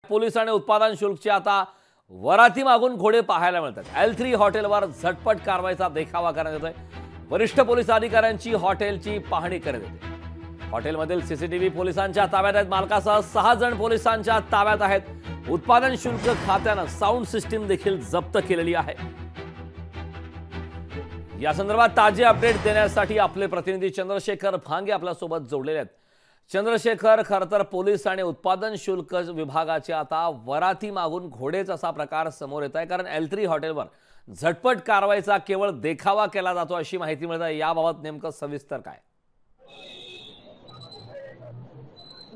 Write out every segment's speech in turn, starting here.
Police आणि उत्पादन शुल्कची आता वराती मागून घोडे पाहायला मिळतात। L3 हॉटेलवर झटपट कारवाईचा देखावा करण्यात येतोय। वरिष्ठ पोलीस अधिकाऱ्यांची हॉटेलची पाहणी करण्यात येते। हॉटेलमधील सीसीटीव्ही पोलिसांच्या ताब्यात आहेत। मालकासह 6 जण पोलिसांच्या ताब्यात आहेत। उत्पादन शुल्क खात्यानं साऊंड सिस्टीम देखील जप्त केलेली आहे। या संदर्भात ताजे अपडेट देण्यासाठी आपले प्रतिनिधी चंद्रशेखर भांगे आपल्यासोबत जोडलेले आहेत। चंद्रशेखर, खरं तर पोलीस आणि उत्पादन शुल्क विभागाचे आता वराती मागून घोडेच असा प्रकार समोर येत आहे, कारण L3 हॉटेलवर झटपट कारवाईचा केवळ देखावा केला जातो अशी माहिती मिळत आहे। याबाबत नेमकं सविस्तर काय?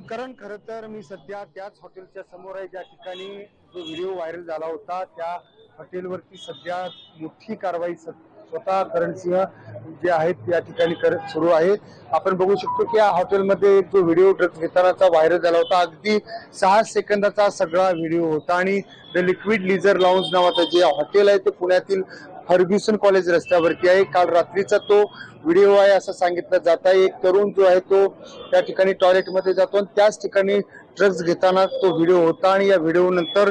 कारण खरं तर मी सध्या त्याच हॉटेलच्या समोर आहे ज्या ठिकाणी जो व्हिडिओ व्हायरल झाला होता। त्या हॉटेलवरती सध्या मोठी कारवाई स्वतः करण सिंह जे आहेत या ठिकाणी सुरू आहे। आपण बघू शकतो की या हॉटेलमध्ये जो व्हिडिओ ड्रग्ज घेतानाचा व्हायरल झाला होता, अगदी 6 सेकंदाचा सगळा व्हिडिओ होता आणि द लिक्विड लीजर लाउंज नावाचं जे हॉटेल आहे ते पुण्यातील फर्ग्युसन कॉलेज रस्त्यावरती आहे। काल रात्रीचा तो व्हिडिओ आहे असं सांगितलं जात आहे। एक तरुण जो आहे तो त्या ठिकाणी टॉयलेटमध्ये जातो आणि त्याच ठिकाणी ड्रग्ज घेताना तो व्हिडिओ होता आणि या व्हिडिओ नंतर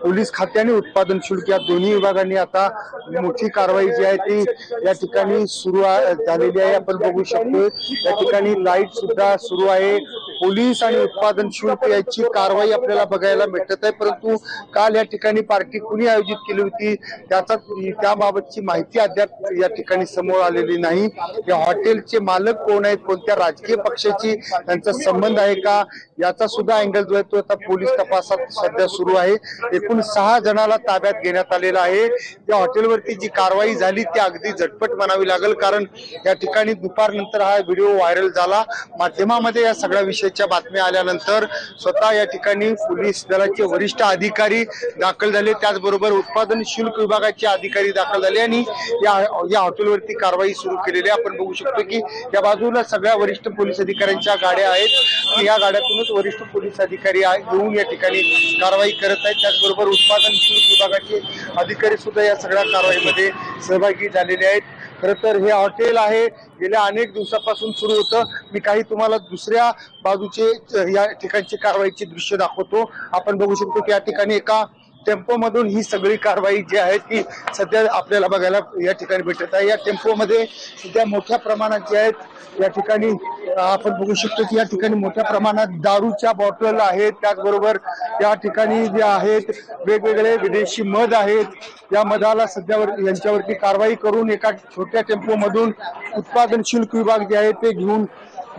पोलीस खाते आणि उत्पादन शुल्क या दोन्ही विभागांनी आता मोठी कारवाई जी आहे ती या ठिकाणी सुरू झालेली आहे। आपण बघू शकतो या ठिकाणी लाईट सुद्धा सुरू आहे। पोलीस आणि उत्पादन शुल्क याची कारवाई आपल्याला बघायला मिळत आहे, परंतु काल या ठिकाणी पार्टी कुणी आयोजित केली होती त्याबाबतची माहिती अद्याप या ठिकाणी समोर आलेली नाही। या हॉटेलचे मालक कोण आहेत, कोणत्या राजकीय पक्षाची त्यांचा संबंध आहे का, याचा सुद्धा अँगल जो आहे तो आता पोलीस तपासात सध्या सुरू आहे। एकूण 6 जणांना ताब्यात घेण्यात आलेला आहे। या हॉटेलवरती जी कारवाई झाली ती अगदी झटपट म्हणावी लागेल, कारण या ठिकाणी दुपारनंतर हा व्हिडिओ व्हायरल झाला। माध्यमामध्ये या सगळ्या विषयाच्या बातम्या आल्यानंतर स्वतः या ठिकाणी पोलीस दलाचे वरिष्ठ अधिकारी दाखल झाले, त्याचबरोबर उत्पादन शुल्क विभागाचे अधिकारी दाखल झाले आणि या हॉटेलवरती कारवाई सुरू केलेली आहे। आपण बघू शकतो की या बाजूला सगळ्या वरिष्ठ पोलीस अधिकाऱ्यांच्या गाड्या आहेत। या गाड्यातूनच वरिष्ठ पोलीस अधिकारी येऊन या ठिकाणी कारवाई करत आहेत। त्याचबरोबर उत्पादन शुल्क विभागाचे अधिकारी सुद्धा या सगळ्या कारवाईमध्ये सहभागी झालेले आहेत। खरं तर हे हॉटेल आहे गेल्या अनेक दिवसापासून सुरू होतं। मी काही तुम्हाला दुसऱ्या बाजूचे या ठिकाणची कारवाईची दृश्य दाखवतो। आपण बघू शकतो की या ठिकाणी एका टेम्पो मधून ही सगळी कारवाई जी आहे ती सध्या आपल्याला बघायला या ठिकाणी भेटत आहे। या टेम्पो मध्ये सध्या मोठ्या प्रमाणात जे आहेत या ठिकाणी आपण बघू शकतो की या ठिकाणी मोठ्या प्रमाणात दारूच्या बॉटल आहेत, त्याचबरोबर या ठिकाणी जे आहेत वेगवेगळे विदेशी मध आहेत। या मधाला सध्यावर यांच्यावरती कारवाई करून एका छोट्या टेम्पो मधून उत्पादन शुल्क विभाग जे आहे ते घेऊन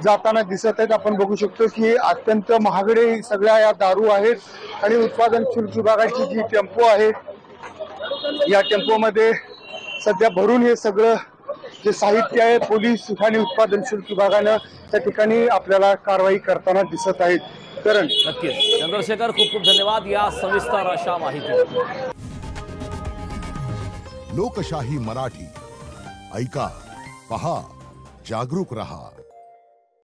जाताना दिसत आहेत। आपण बघू शकतो की अत्यंत महागडे सगळ्या या दारू आहेत आणि उत्पादन शुल्क विभागाची जी टेम्पो आहे या टेम्पो मध्ये सध्या भरून हे सगळं जे साहित्य आहे पोलीस आणि उत्पादन शुल्क विभागानं त्या ठिकाणी आपल्याला कारवाई करताना दिसत आहेत। करण, नक्कीच चंद्रशेखर, खूप खूप धन्यवाद या सविस्तर अशा माहिती। लोकशाही मराठी ऐका, पहा, जागरूक रहा।